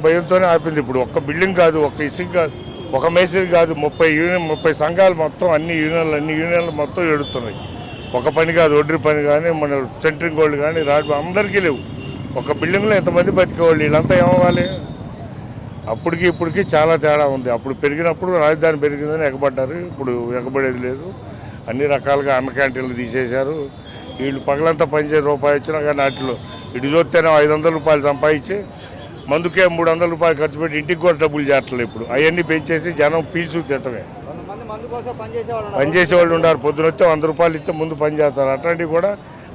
భయంతోనే ఆపింది. ఇప్పుడు ఒక్క బిల్డింగ్ కాదు, ఒక్క ఇసుక కాదు, ఒక మేస్త్రి కాదు, 30 సంఘాలు మొత్తం అన్ని యూనియన్లు మొత్తం ఎడుతున్నాయి. ఒక పని కాదు, ఒడ్రి పని కానీ, మన సెంట్రింగ్ వాళ్ళు కానీ, రాడ్ అందరికీ లేవు. ఒక బిల్డింగ్లో ఎంతమంది బతికేవాళ్ళు, వీళ్ళంతా ఏమవ్వాలి? అప్పటికి ఇప్పటికి చాలా తేడా ఉంది. అప్పుడు పెరిగినప్పుడు రాజధాని పెరిగిందని ఎగబడ్డారు, ఇప్పుడు ఎగబడేది లేదు. అన్ని రకాలుగా అన్న క్యాంటీన్లు తీసేశారు. వీళ్ళు పగలంతా పనిచేసి రూపాయి వచ్చినా కానీ వాటిలో ఇటు చూస్తేనే 500 రూపాయలు సంపాదించి మందుకే 300 రూపాయలు ఖర్చు పెట్టి ఇంటికి కూడా డబ్బులు చేస్తలేదు. ఇప్పుడు అవన్నీ పెంచేసి జనం పీల్చు తిట్టమే. పనిచేసేవాళ్ళు ఉన్నారు, పొద్దున వస్తే 100 రూపాయలు ఇస్తే ముందు పని చేస్తారు. అట్లాంటివి కూడా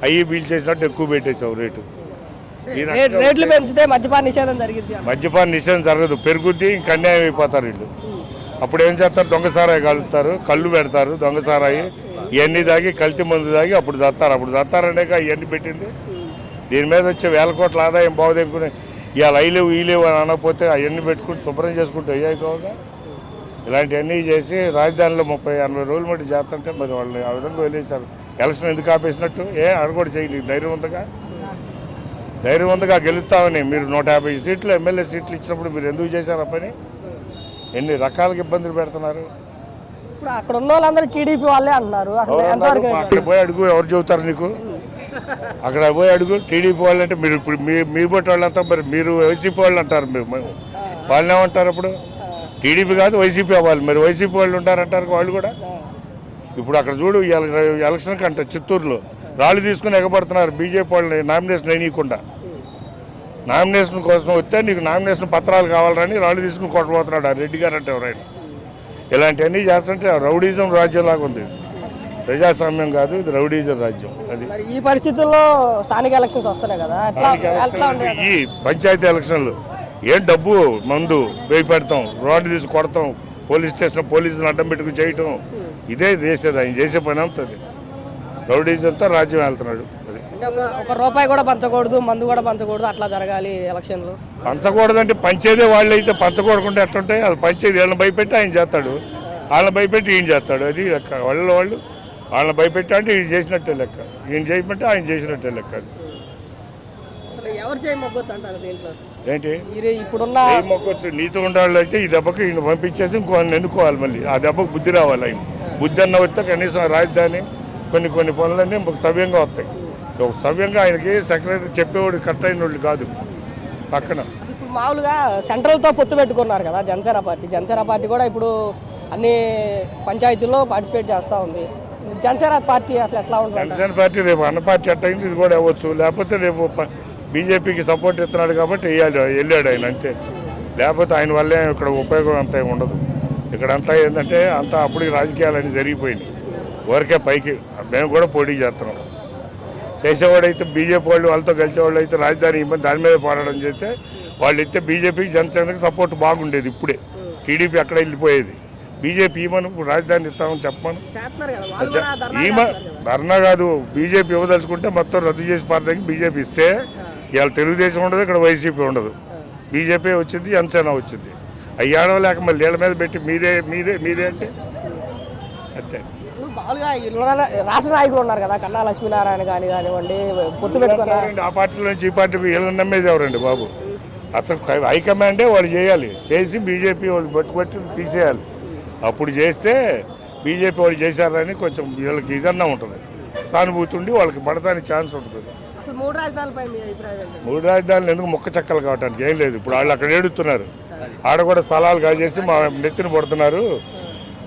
అయ్యి బీల్ చేసినట్టు ఎక్కువ పెట్టేసావు రేటు. రేట్లు పెంచితే మద్యపాన నిషేధం జరిగింది. మద్యపాన నిషేధం జరగదు, పెరుగుద్ది, ఇంక అన్యాయం అయిపోతారు వీళ్ళు. అప్పుడు ఏం చేస్తారు, దొంగసారాయి కలుగుతారు, కళ్ళు పెడతారు, దొంగసారాయి ఇవన్నీ తాగి కల్తీ మందు తాగి అప్పుడు చస్తారు. అప్పుడు చస్తారనేక ఇవన్నీ పెట్టింది. దీని మీద వచ్చే 1000 కోట్ల ఆదాయం బాగుదనుకుని ఇవాళ అయ్యలేవు ఈలేవు అని అనకపోతే అవన్నీ పెట్టుకుంటూ శుభ్రం చేసుకుంటూ అయ్యాయి కావుగా. ఇలాంటివన్నీ చేసి రాజధానిలో 30-80 రోజులు మట్టి చేస్తుంటే మరి వాళ్ళు ఆ విధంగా వదిలేశారు. ఎలక్షన్ ఎందుకు ఆపేసినట్టు? అది కూడా చేయలేదు. ధైర్యవంతంగా గెలుస్తామని మీరు 150 సీట్లు ఎమ్మెల్యే సీట్లు ఇచ్చినప్పుడు మీరు ఎందుకు చేశారు ఆ పని? ఎన్ని రకాలుగా ఇబ్బందులు పెడుతున్నారు. ఇప్పుడు అక్కడ ఉన్న వాళ్ళందరూ టీడీపీ వాళ్ళే అంటున్నారు. అక్కడ పోయి అడుగు, ఎవరు చెబుతారు నీకు? అక్కడ పోయి అడుగు. టీడీపీ వాళ్ళు అంటే మీరు ఇప్పుడు మీ బట్టి వాళ్ళంతా మరి మీరు వైసీపీ వాళ్ళు అంటారు. వాళ్ళు ఏమంటారు? అప్పుడు టీడీపీ కాదు వైసీపీ అవ్వాలి, మరి వైసీపీ వాళ్ళు ఉంటారంటారు వాళ్ళు కూడా. ఇప్పుడు అక్కడ చూడు, ఎలక్షన్ కంటే చిత్తూరులో రాళ్ళు తీసుకుని ఎగబడుతున్నారు బీజేపీ వాళ్ళని నామినేషన్ వేయకుండా. నామినేషన్ కోసం వస్తే నీకు నామినేషన్ పత్రాలు కావాలని రాళ్ళు తీసుకుని కొట్టబోతున్నాడు ఆ రెడ్డి గారు అంటే ఎవరైనా. ఇలాంటివన్నీ చేస్తుంటే రౌడీజం రాజ్యంలాగా ఉంది. ప్రజాస్వామ్యం కాదు, ఇది రౌడీజం రాజ్యం. అది ఈ పరిస్థితుల్లో స్థానిక ఎలక్షన్స్ వస్తున్నాయి కదా, ఈ పంచాయతీ ఎలక్షన్లు ఏం డబ్బు మందు వేయి పెడతాం, రోడ్డు తీసి కొడతాం, పోలీస్ స్టేషన్ పోలీసులు అడ్డం పెట్టుకుని చేయటం, ఇదే చేసేది. ఆయన చేసే పని అవుతుంది. రౌడీజంతో రాజ్యం వెళ్తున్నాడు. ఒక రూపాయి కూడా పంచకూడదు, మందు కూడా పంచకూడదు, అట్లా జరగాలి ఎలక్షన్లు. పంచకూడదంటే పంచేదే వాళ్ళు అయితే పంచకూడకుండా ఎట్టుంటాయి? అది పంచేది వీళ్ళని భయపెట్టి ఆయన చేస్తాడు, వాళ్ళని భయపెట్టి ఈయన చేస్తాడు. అది లెక్క. వాళ్ళని భయపెట్టి అంటే ఈయన చేసినట్టే లెక్క, ఈయన చేయమంటే ఆయన చేసినట్టే లెక్క. అది ఎవరు చేయమొగ్గొచ్చు అంటారు దీంట్లో? ఏంటి ఇప్పుడున్న మొక్కొచ్చు? నీతి ఉండాలి అయితే ఈ దెబ్బకి ఈయన పంపించేసి ఇంకోళ్ళని ఎన్నుకోవాలి. మళ్ళీ ఆ దెబ్బకు బుద్ధి రావాలి. ఆయన బుద్ధి అన్న వస్తే కనీసం రాజధాని కొన్ని పనులన్నీ సవ్యంగా వస్తాయి. సో సవ్యంగా ఆయనకి సెక్రటరీ చెప్పేవాడు కరెక్ట్ అయిన వాళ్ళు కాదు. పక్కన ఇప్పుడు మామూలుగా సెంట్రల్తో పొత్తు పెట్టుకున్నారు కదా జనసేన పార్టీ కూడా ఇప్పుడు అన్ని పంచాయతీల్లో పార్టిసిపేట్ చేస్తూ ఉంది. జనసేన పార్టీ అసలు ఎట్లా ఉంటుంది? జనసేన పార్టీ రేపు అన్న పార్టీ అట్టయింది, ఇది కూడా అవ్వచ్చు. లేకపోతే రేపు బీజేపీకి సపోర్ట్ ఇస్తున్నాడు కాబట్టి వెళ్ళాడు ఆయన, అంతే. లేకపోతే ఆయన వల్లే ఇక్కడ ఉపయోగం అంతా ఉండదు. ఇక్కడంతా ఏంటంటే అంతా అప్పటికి రాజకీయాలన్నీ జరిగిపోయినాయి. ఊరికే పైకి మేము కూడా పోటీ చేస్తున్నాం. చేసేవాడైతే బీజేపీ వాళ్ళు వాళ్ళతో కలిసేవాళ్ళు అయితే రాజధాని ఇబ్బంది దాని మీద పోరాటం చేస్తే వాళ్ళు అయితే బీజేపీకి జనసేనకి సపోర్ట్ బాగుండేది. ఇప్పుడే టీడీపీ అక్కడ వెళ్ళిపోయేది. బీజేపీ మనం రాజధాని ఇస్తామని చెప్పమను. ధర్నా కాదు, బీజేపీ ఇవ్వదలుచుకుంటే మొత్తం రద్దు చేసి పార్టీకి బీజేపీ ఇస్తే ఇవాళ తెలుగుదేశం ఉండదు, ఇక్కడ వైసీపీ ఉండదు. బీజేపీ వచ్చింది, జనసేన వచ్చింది. అవి ఏడవలేక మళ్ళీ వీళ్ళ మీద పెట్టి మీదే అంటే అంతే. రాష్ట్ర నాయకులు ఉన్నారు కదా, కన్నా లక్ష్మీనారాయణ కానివ్వండి, పొత్తు పెట్టుకున్నారు. ఆ పార్టీలో నుంచి ఈ పార్టీకి వీళ్ళని నమ్మేది ఎవరండి బాబు? అసలు హైకమాండే వాళ్ళు చేయాలి, చేసి బీజేపీ వాళ్ళు పట్టుబట్టి తీసేయాలి. అప్పుడు చేస్తే బీజేపీ వాళ్ళు చేశారని కొంచెం వీళ్ళకి ఇదన్నా ఉంటుంది, సానుభూతి ఉండి వాళ్ళకి పడతానికి ఛాన్స్ ఉంటుంది. మూడు రాజధానులు ఎందుకు మొక్క చెక్కలు కావటానికి ఏం లేదు. ఇప్పుడు వాళ్ళు అక్కడ ఏడుతున్నారు, ఆడ కూడా స్థలాలు కాజేసి మా నెత్తిన పడుతున్నారు.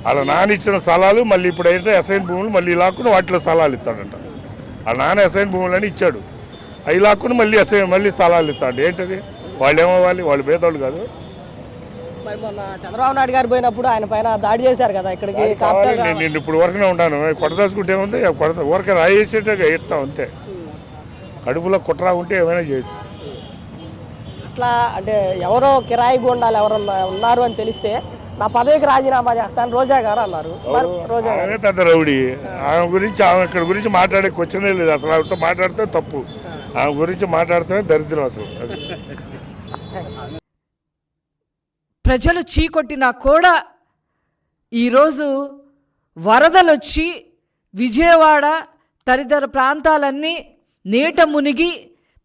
వాళ్ళ నాన్న ఇచ్చిన స్థలాలు మళ్ళీ ఇప్పుడు అయితే అసైన్ భూములు మళ్ళీ లాక్కుని వాటిలో స్థలాలు ఇస్తాడంట. వాళ్ళ నాన్న అసైన్ భూములని ఇచ్చాడు, అవి లాక్కుని మళ్ళీ స్థలాలు ఇస్తాడు. ఏంటది? వాళ్ళు ఏమవ్వాలి? వాళ్ళు పేదవాళ్ళు కాదు. చంద్రబాబు నాయుడు గారు పోయినప్పుడు ఆయన పైన దాడి చేశారు కదా ఇక్కడికి. నేను ఇప్పుడు వరకునే ఉన్నాను, కొట్టదాచుకుంటే ఏముంది? ఊరకే రాయేసేటగా ఇస్తాం అంతే. కడుపులో కుట్రా ఉంటే ఏమైనా చేయొచ్చు. అట్లా అంటే ఎవరో కిరాయి గుండాలు ఎవరన్నా ఉన్నారు అని తెలిస్తే నా పదవికి రాజీనామా చేస్తాను రోజా గారు అన్నారు. రోజా గారు పెద్ద రౌడీ. ఆమె ఇక్కడ గురించి మాట్లాడే క్వశ్చనే లేదు అసలు. ఆవిడతో మాట్లాడితే తప్పు, ఆమె గురించి మాట్లాడితే దరిద్రం అసలు. ప్రజలు చీకొట్టినా కూడా ఈరోజు వరదలొచ్చి విజయవాడ తదితర ప్రాంతాలన్నీ నీట మునిగి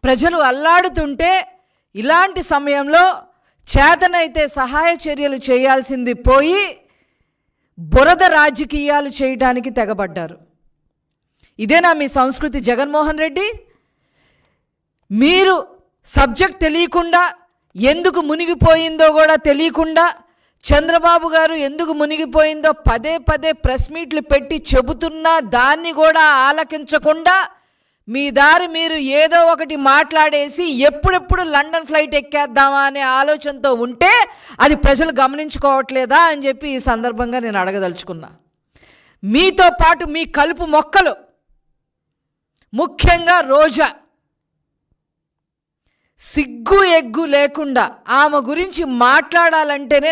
ప్రజలు అల్లాడుతుంటే ఇలాంటి సమయంలో చేతనైతే సహాయ చర్యలు చేయాల్సింది పోయి బురద రాజకీయాలు చేయడానికి తెగబడ్డారు. ఇదేనా మీ సంస్కృతి జగన్మోహన్ రెడ్డి? మీరు సబ్జెక్ట్ తెలియకుండా, ఎందుకు మునిగిపోయిందో కూడా తెలియకుండా, చంద్రబాబు గారు ఎందుకు మునిగిపోయిందో పదే పదే ప్రెస్ మీట్లు పెట్టి చెబుతున్నా దాన్ని కూడా ఆలకించకుండా మీ దారి మీరు ఏదో ఒకటి మాట్లాడేసి ఎప్పుడెప్పుడు లండన్ ఫ్లైట్ ఎక్కేద్దామా అనే ఆలోచనతో ఉంటే అది ప్రజలు గమనించుకోవట్లేదా అని చెప్పి ఈ సందర్భంగా నేను అడగదలుచుకున్నా. మీతో పాటు మీ కలుపు మొక్కలు, ముఖ్యంగా రోజా, సిగ్గు ఎగ్గు లేకుండా ఆమె గురించి మాట్లాడాలంటేనే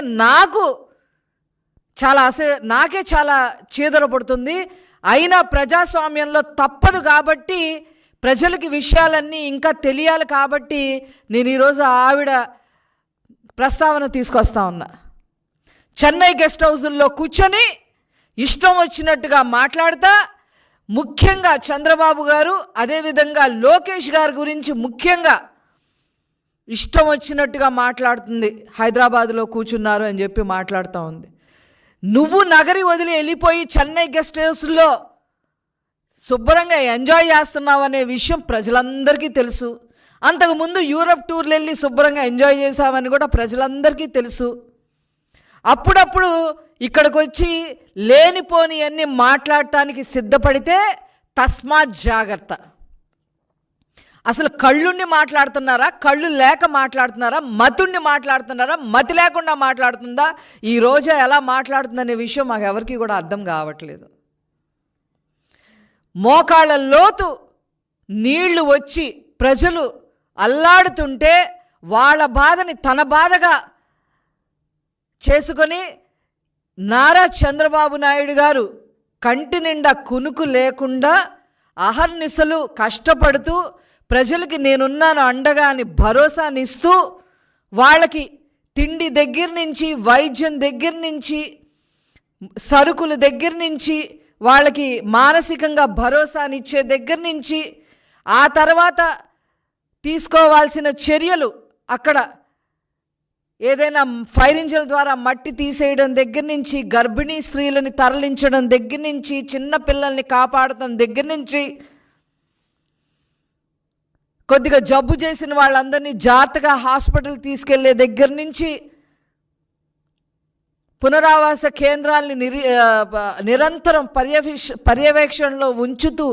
నాకే చాలా చీదర పడుతుంది. అయినా ప్రజాస్వామ్యంలో తప్పదు కాబట్టి, ప్రజలకి విషయాలన్నీ ఇంకా తెలియాలి కాబట్టి నేను ఈరోజు ఆవిడ ప్రస్తావన తీసుకొస్తా ఉన్నా. చెన్నై గెస్ట్ హౌజుల్లో కూర్చొని ఇష్టం వచ్చినట్టుగా మాట్లాడతా, ముఖ్యంగా చంద్రబాబు గారు అదేవిధంగా లోకేష్ గారి గురించి ముఖ్యంగా ఇష్టం వచ్చినట్టుగా మాట్లాడుతుంది. హైదరాబాద్లో కూర్చున్నారు అని చెప్పి మాట్లాడుతూ ఉంది. నువ్వు నగరి వదిలి వెళ్ళిపోయి చెన్నై గెస్ట్ హౌస్లో శుభ్రంగా ఎంజాయ్ చేస్తున్నావు అనే విషయం ప్రజలందరికీ తెలుసు. అంతకుముందు యూరప్ టూర్లు వెళ్ళి శుభ్రంగా ఎంజాయ్ చేసావని కూడా ప్రజలందరికీ తెలుసు. అప్పుడప్పుడు ఇక్కడికి వచ్చి లేనిపోని అన్నీ మాట్లాడటానికి సిద్ధపడితే తస్మాత్ జాగ్రత్త. అసలు కళ్ళుండి మాట్లాడుతున్నారా, కళ్ళు లేక మాట్లాడుతున్నారా, మతుండి మాట్లాడుతున్నారా, మతి లేకుండా మాట్లాడుతుందా, ఈ రోజు ఎలా మాట్లాడుతుందనే విషయం మాకు ఎవరికి కూడా అర్థం కావట్లేదు. మోకాళ్ళ లోతు నీళ్లు వచ్చి ప్రజలు అల్లాడుతుంటే వాళ్ళ బాధని తన బాధగా చేసుకొని నారా చంద్రబాబు నాయుడు గారు కంటి నిండా కునుకు లేకుండా అహర్నిశలు కష్టపడుతూ ప్రజలకి నేనున్నాను అండగా అని భరోసానిస్తూ వాళ్ళకి తిండి దగ్గర నుంచి, వైద్యం దగ్గర నుంచి, సరుకుల దగ్గర నుంచి, వాళ్ళకి మానసికంగా భరోసానిచ్చే దగ్గర నుంచి, ఆ తర్వాత తీసుకోవాల్సిన చర్యలు, అక్కడ ఏదైనా ఫైర్ ఇంజిన్ ద్వారా మట్టి తీసేయడం దగ్గర నుంచి, గర్భిణీ స్త్రీలని తరలించడం దగ్గర నుంచి, చిన్న పిల్లల్ని కాపాడటం దగ్గర నుంచి, కొద్దిగా జబ్బు చేసిన వాళ్ళందరినీ జాగ్రత్తగా హాస్పిటల్ తీసుకెళ్లే దగ్గర నుంచి, పునరావాస కేంద్రాలని నిరంతరం పర్యవేక్షణలో ఉంచుతూ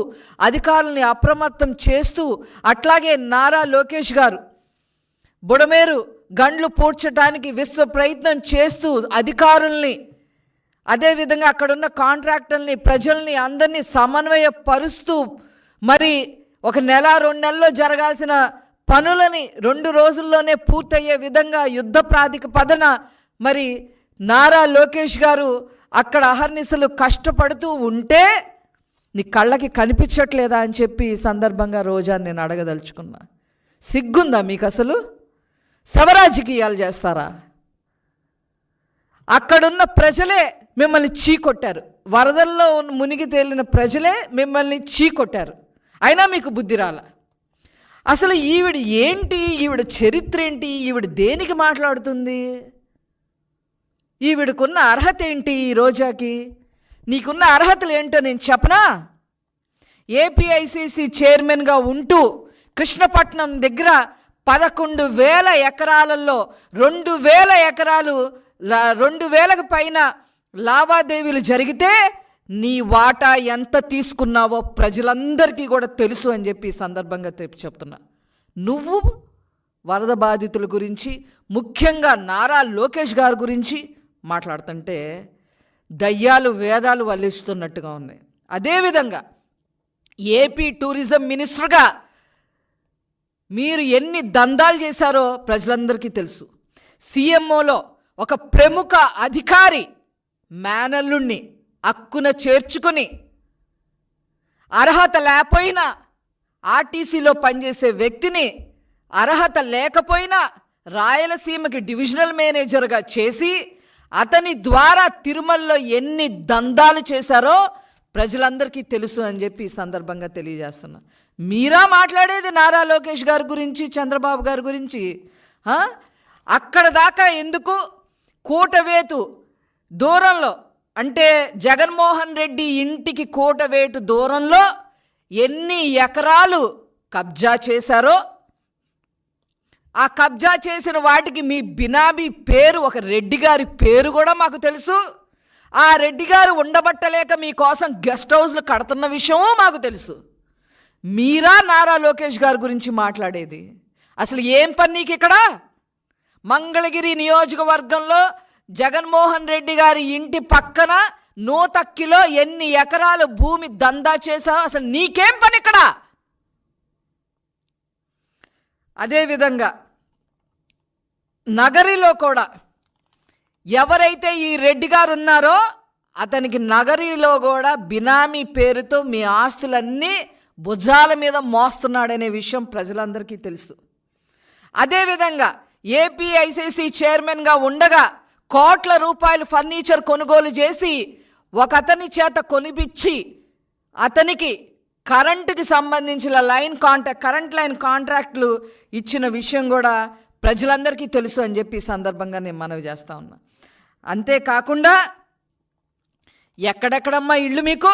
అధికారులని అప్రమత్తం చేస్తూ, అట్లాగే నారా లోకేష్ గారు బుడమేరు గండ్లు పూడ్చడానికి విశ్వ ప్రయత్నం చేస్తూ అధికారుల్ని, అదేవిధంగా అక్కడున్న కాంట్రాక్టర్ని, ప్రజల్ని అందరినీ సమన్వయపరుస్తూ, మరి 1 నెల 2 నెలల్లో జరగాల్సిన పనులని 2 రోజుల్లోనే పూర్తయ్యే విధంగా యుద్ధ ప్రాతిపదికన మరి నారా లోకేష్ గారు అక్కడ అహర్నిశలు కష్టపడుతూ ఉంటే నీ కళ్ళకి కనిపించట్లేదా అని చెప్పి ఈ సందర్భంగా రోజా నేను అడగదలుచుకున్నా. సిగ్గుందా మీకు అసలు? శవరాజకీయాలు చేస్తారా? అక్కడున్న ప్రజలే మిమ్మల్ని చీకొట్టారు. వరదల్లో మునిగి తేలిన ప్రజలే మిమ్మల్ని చీకొట్టారు. అయినా మీకు బుద్ధి రాల. అసలు ఈవిడ ఏంటి, ఈవిడ చరిత్ర ఏంటి, ఈవిడ దేనికి మాట్లాడుతుంది, ఈవిడకున్న అర్హత ఏంటి? ఈ రోజాకి నీకున్న అర్హతలు ఏంటో నేను చెప్పనా? ఏపీఐసిసి చైర్మన్గా ఉంటూ కృష్ణపట్నం దగ్గర 11,000 ఎకరాలలో 2,000 ఎకరాలు 2,000కు పైన లావాదేవీలు జరిగితే నీ వాటా ఎంత తీసుకున్నావో ప్రజలందరికీ కూడా తెలుసు అని చెప్పి ఈ సందర్భంగా చెప్తున్నా. నువ్వు వరద బాధితుల గురించి, ముఖ్యంగా నారా లోకేష్ గారి గురించి మాట్లాడుతుంటే దయ్యాలు వేదాలు వల్లిస్తున్నట్టుగా ఉన్నాయి. అదేవిధంగా ఏపీ టూరిజం మినిస్టర్గా మీరు ఎన్ని దందాలు చేశారో ప్రజలందరికీ తెలుసు. సీఎంఓలో ఒక ప్రముఖ అధికారి మేనల్లుణ్ణి అక్కున చేర్చుకుని అర్హత లేకపోయినా ఆర్టీసీలో పనిచేసే వ్యక్తిని అర్హత లేకపోయినా రాయలసీమకి డివిజనల్ మేనేజర్గా చేసి అతని ద్వారా తిరుమలలో ఎన్ని దందాలు చేశారో ప్రజలందరికీ తెలుసు అని చెప్పి ఈ సందర్భంగా తెలియజేస్తున్నా. మీరా మాట్లాడేది నారా లోకేష్ గారి గురించి, చంద్రబాబు గారి గురించి? అక్కడ దాకా ఎందుకు? కూటవేటు దూరంలో, అంటే జగన్మోహన్ రెడ్డి ఇంటికి కూటవేటు దూరంలో ఎన్ని ఎకరాలు కబ్జా చేశారో, ఆ కబ్జా చేసిన వాటికి మీ బినామీ పేరు, ఒక రెడ్డి గారి పేరు కూడా మాకు తెలుసు. ఆ రెడ్డి గారు ఉండబట్టలేక మీకోసం గెస్ట్ హౌస్లు కడుతున్న విషయమూ మాకు తెలుసు. మీరా నారా లోకేష్ గారి గురించి మాట్లాడేది? అసలు ఏం పని నీకు ఇక్కడ? మంగళగిరి నియోజకవర్గంలో జగన్మోహన్ రెడ్డి గారి ఇంటి పక్కన నూతక్కిలో ఎన్ని ఎకరాలు భూమి దందా చేశావు? అసలు నీకేం పని ఇక్కడ? అదేవిధంగా నగరిలో కూడా ఎవరైతే ఈ రెడ్డి గారు ఉన్నారో అతనికి నగరిలో కూడా బినామీ పేరుతో మీ ఆస్తులన్నీ భుజాల మీద మోస్తున్నాడనే విషయం ప్రజలందరికీ తెలుసు. అదేవిధంగా ఏపీఐసీసీ చైర్మన్గా ఉండగా కోట్ల రూపాయలు ఫర్నిచర్ కొనుగోలు చేసి ఒక అతని చేత కొనిపించి అతనికి కరెంటుకి సంబంధించిన కరెంట్ లైన్ కాంట్రాక్ట్లు ఇచ్చిన విషయం కూడా ప్రజలందరికీ తెలుసు అని చెప్పి ఈ సందర్భంగా నేను మనవి చేస్తా ఉన్నా. అంతేకాకుండా ఎక్కడెక్కడమ్మా ఇళ్ళు మీకు?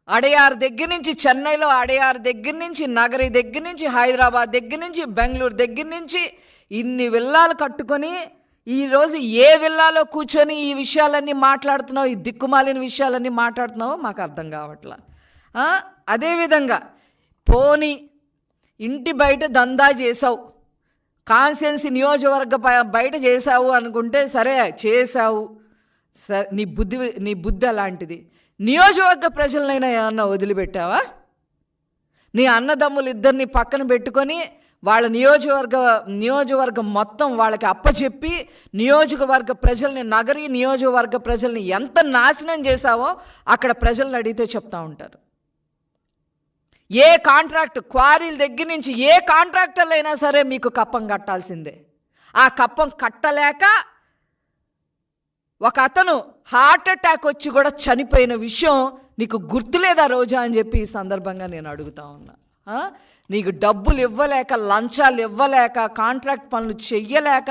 అడయార్ దగ్గర నుంచి, చెన్నైలో అడయార్ దగ్గర నుంచి, నగరి దగ్గర నుంచి, హైదరాబాద్ దగ్గర నుంచి, బెంగళూరు దగ్గర నుంచి ఇన్ని విల్లాలు కట్టుకొని ఈరోజు ఏ విల్లాలో కూర్చొని ఈ విషయాలన్నీ మాట్లాడుతున్నావు, ఈ దిక్కుమాలిన విషయాలన్నీ మాట్లాడుతున్నావు మాకు అర్థం కావట్లా. అదేవిధంగా పోనీ ఇంటి బయట దందా చేసావు, కాన్స్టిట్యున్సీ నియోజకవర్గ బయట చేసావు అనుకుంటే సరే చేసావు, సరే నీ బుద్ధి అలాంటిది. నియోజకవర్గ ప్రజలనైనా ఏమన్నా వదిలిపెట్టావా? నీ అన్నదమ్ములు ఇద్దరిని పక్కన పెట్టుకొని వాళ్ళ నియోజకవర్గం మొత్తం వాళ్ళకి అప్పచెప్పి నియోజకవర్గ ప్రజల్ని, నగరీ నియోజకవర్గ ప్రజల్ని ఎంత నాశనం చేశావో అక్కడ ప్రజలను అడిగితే చెప్తా ఉంటారు. ఏ కాంట్రాక్ట్, క్వారీల దగ్గర నుంచి ఏ కాంట్రాక్టర్లు అయినా సరే మీకు కప్పం కట్టాల్సిందే. ఆ కప్పం కట్టలేక ఒక అతను హార్ట్ అటాక్ వచ్చి కూడా చనిపోయిన విషయం నీకు గుర్తులేదా రోజా అని చెప్పి ఈ సందర్భంగా నేను అడుగుతా ఉన్నా. నీకు డబ్బులు ఇవ్వలేక, లంచాలు ఇవ్వలేక, కాంట్రాక్ట్ పనులు చెయ్యలేక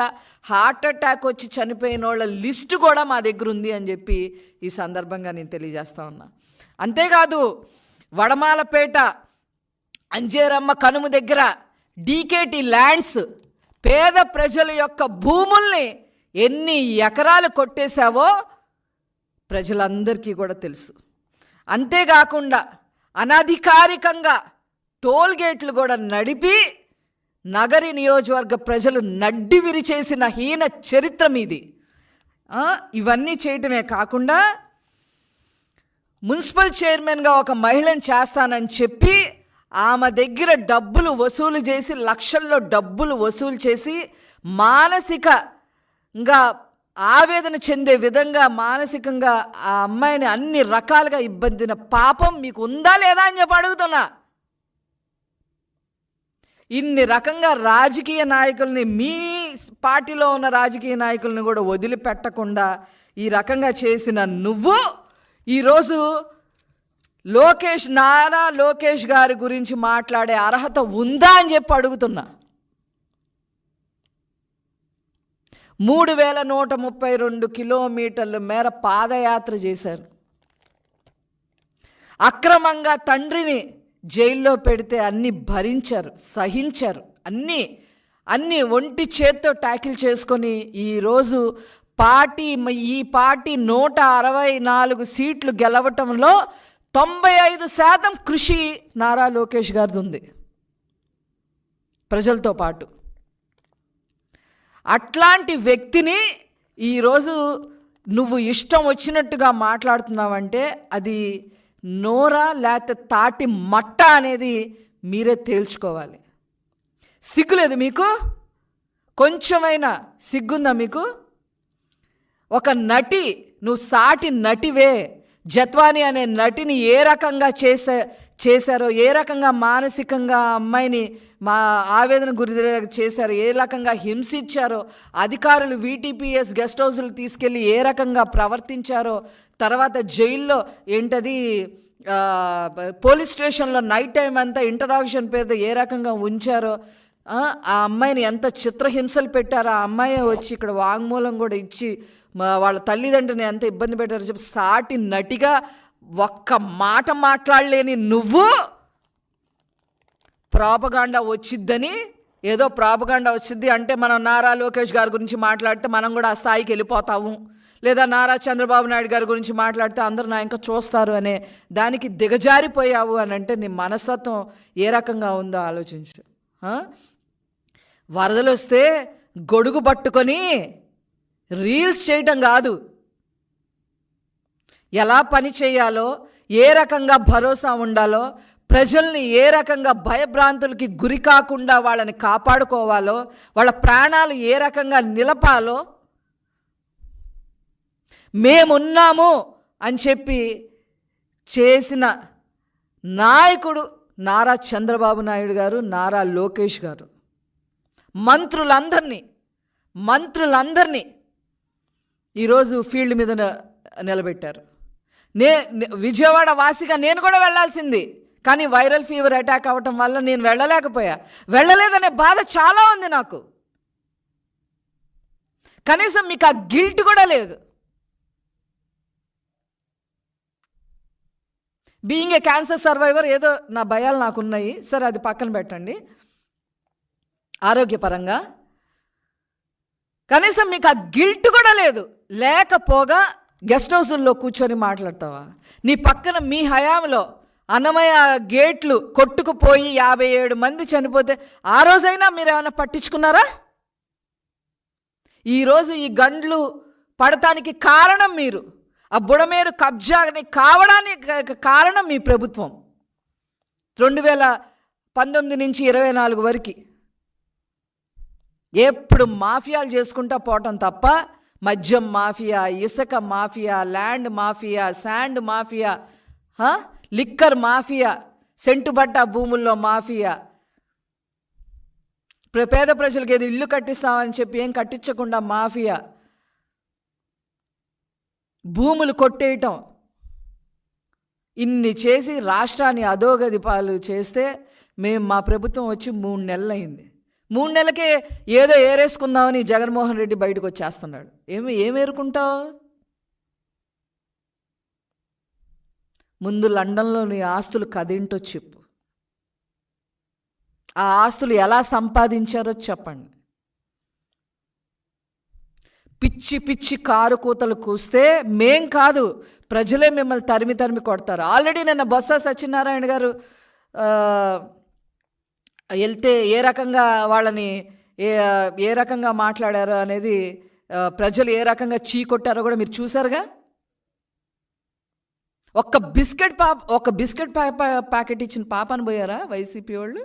హార్ట్ అటాక్ వచ్చి చనిపోయిన వాళ్ళ లిస్టు కూడా మా దగ్గర ఉంది అని చెప్పి ఈ సందర్భంగా నేను తెలియజేస్తా ఉన్నా. అంతేకాదు వడమాలపేట అంజేరమ్మ కనుమ దగ్గర డీకేటీ ల్యాండ్స్, పేద ప్రజల యొక్క భూముల్ని ఎన్ని ఎకరాలు కొట్టేశావో ప్రజలందరికీ కూడా తెలుసు. అంతేకాకుండా అనధికారికంగా టోల్ గేట్లు కూడా నడిపి నగరి నియోజకవర్గ ప్రజలు నడ్డి విరిచేసిన హీన చరిత్ర మీది. ఇవన్నీ చేయటమే కాకుండా మున్సిపల్ చైర్మన్గా ఒక మహిళను చేస్తానని చెప్పి ఆమె దగ్గర డబ్బులు వసూలు చేసి, లక్షల్లో డబ్బులు వసూలు చేసి మానసికంగా ఆవేదన చెందే విధంగా మానసికంగా ఆ అమ్మాయిని అన్ని రకాలుగా ఇబ్బందిన పాపం మీకు ఉందా లేదా అని చెప్పి అడుగుతున్నా. ఇన్ని రకంగా రాజకీయ నాయకుల్ని, మీ పార్టీలో ఉన్న రాజకీయ నాయకుల్ని కూడా వదిలిపెట్టకుండా ఈ రకంగా చేసిన నువ్వు ఈరోజు నారా లోకేష్ గారి గురించి మాట్లాడే అర్హత ఉందా అని చెప్పి అడుగుతున్నా. 3132 కిలోమీటర్ల మేర పాదయాత్ర చేశారు. అక్రమంగా తండ్రిని జైల్లో పెడితే అన్నీ భరించారు, సహించారు, అన్నీ ఒంటి చేత్తో ట్యాకిల్ చేసుకొని ఈరోజు ఈ పార్టీ 164 సీట్లు గెలవటంలో 95% కృషి నారా లోకేష్ గారిది ఉంది ప్రజలతో పాటు. అట్లాంటి వ్యక్తిని ఈరోజు నువ్వు ఇష్టం వచ్చినట్టుగా మాట్లాడుతున్నావంటే అది నోరా లేకపోతే తాటి మట్ట అనేది మీరే తేల్చుకోవాలి. సిగ్గులేదు మీకు? కొంచెమైనా సిగ్గుందా మీకు? ఒక నటి, నువ్వు సాటి నటివే. జత్వాని అనే నటిని ఏ రకంగా చేశారో, ఏ రకంగా మానసికంగా అమ్మాయిని ఆవేదన గురి చేశారో, ఏ రకంగా హింసించారో, అధికారులు వీటీపీఎస్ గెస్ట్ హౌస్లు తీసుకెళ్ళి ఏ రకంగా ప్రవర్తించారో, తర్వాత జైల్లో పోలీస్ స్టేషన్లో నైట్ టైం అంతా ఇంటరాక్షన్ పేరుతో ఏ రకంగా ఉంచారో, ఆ అమ్మాయిని ఎంత చిత్రహింసలు పెట్టారో, ఆ అమ్మాయి వచ్చి ఇక్కడ వాంగ్మూలం కూడా ఇచ్చి వాళ్ళ తల్లిదండ్రుని ఎంత ఇబ్బంది పెట్టారో చెప్పి సాటి నటిగా ఒక్క మాట మాట్లాడలేని నువ్వు ప్రాపగాండా వచ్చిద్దని, ఏదో ప్రాపగాండా వచ్చింది అంటే మనం నారా లోకేష్ గారి గురించి మాట్లాడితే మనం కూడా ఆ స్థాయికి వెళ్ళిపోతాము, లేదా నారా చంద్రబాబు నాయుడు గారి గురించి మాట్లాడితే అందరూ నా ఇంకా చూస్తారు అనే దానికి దిగజారిపోయావు అని అంటే నీ మనస్తత్వం ఏ రకంగా ఉందో ఆలోచించు. వరదలు వస్తే గొడుగు పట్టుకొని రీల్స్ చేయటం కాదు, ఎలా పని చేయాలో, ఏ రకంగా భరోసా ఉండాలో, ప్రజల్ని ఏ రకంగా భయభ్రాంతులకి గురి కాకుండా వాళ్ళని కాపాడుకోవాలో, వాళ్ళ ప్రాణాలు ఏ రకంగా నిలపాలో మేమున్నాము అని చెప్పి చేసిన నాయకుడు నారా చంద్రబాబు నాయుడు గారు, నారా లోకేష్ గారు. మంత్రులందరినీ ఈరోజు ఫీల్డ్ మీద నిలబెట్టారు. విజయవాడ వాసిగా నేను కూడా వెళ్ళాల్సింది, కానీ వైరల్ ఫీవర్ అటాక్ అవ్వటం వల్ల నేను వెళ్ళలేదనే బాధ చాలా ఉంది నాకు. కనీసం మీకు ఆ గిల్ట్ కూడా లేదు. బీయింగ్ ఏ క్యాన్సర్ సర్వైవర్ ఏదో నా భయాలు నాకున్నాయి, సరే అది పక్కన పెట్టండి. ఆరోగ్యపరంగా కనీసం మీకు ఆ గిల్ట్ కూడా లేదు. లేకపోగా గెస్ట్ హౌసుల్లో కూర్చొని మాట్లాడతావా? నీ పక్కన మీ హయాంలో అన్నమయ్య గేట్లు కొట్టుకుపోయి 57 మంది చనిపోతే ఆ రోజైనా మీరు ఏమైనా పట్టించుకున్నారా? ఈరోజు ఈ గండ్లు పడటానికి కారణం మీరు, ఆ బుడమేరు కబ్జాని కావడానికి కారణం మీ ప్రభుత్వం. 2019 నుంచి 24 వరకు ఎప్పుడు మాఫియాలు చేసుకుంటా పోవటం తప్ప మద్యం మాఫియా, ఇసుక mafia, land mafia, sand mafia, liquor mafia, సెంటుబట్ట భూముల్లో మాఫియా, పేద ప్రజలకు ఏదో ఇల్లు కట్టిస్తామని చెప్పి ఏం కట్టించకుండా మాఫియా, భూములు కొట్టేయటం, ఇన్ని చేసి రాష్ట్రాన్ని అధోగతి పాలు చేస్తే మా ప్రభుత్వం వచ్చి 3 నెలలు అయింది. 3 నెలలకే ఏదో ఏరేసుకుందామని జగన్మోహన్ రెడ్డి బయటకు వచ్చేస్తున్నాడు. ఏం ఏరుకుంటావు? ముందు లండన్లో నీ ఆస్తులు కదేంటో చెప్పు, ఆ ఆస్తులు ఎలా సంపాదించారో చెప్పండి. పిచ్చి కారు కూతలు కూస్తే మేం కాదు, ప్రజలే మిమ్మల్ని తరిమి కొడతారు. ఆల్రెడీ నిన్న బొత్స సత్యనారాయణ గారు వెళ్తే ఏ రకంగా వాళ్ళని ఏ రకంగా మాట్లాడారో అనేది, ప్రజలు ఏ రకంగా చీకొట్టారో కూడా మీరు చూసారుగా. ఒక బిస్కెట్ ప్యాకెట్ ఇచ్చిన పాపాను పోయారా వైసీపీ వాళ్ళు?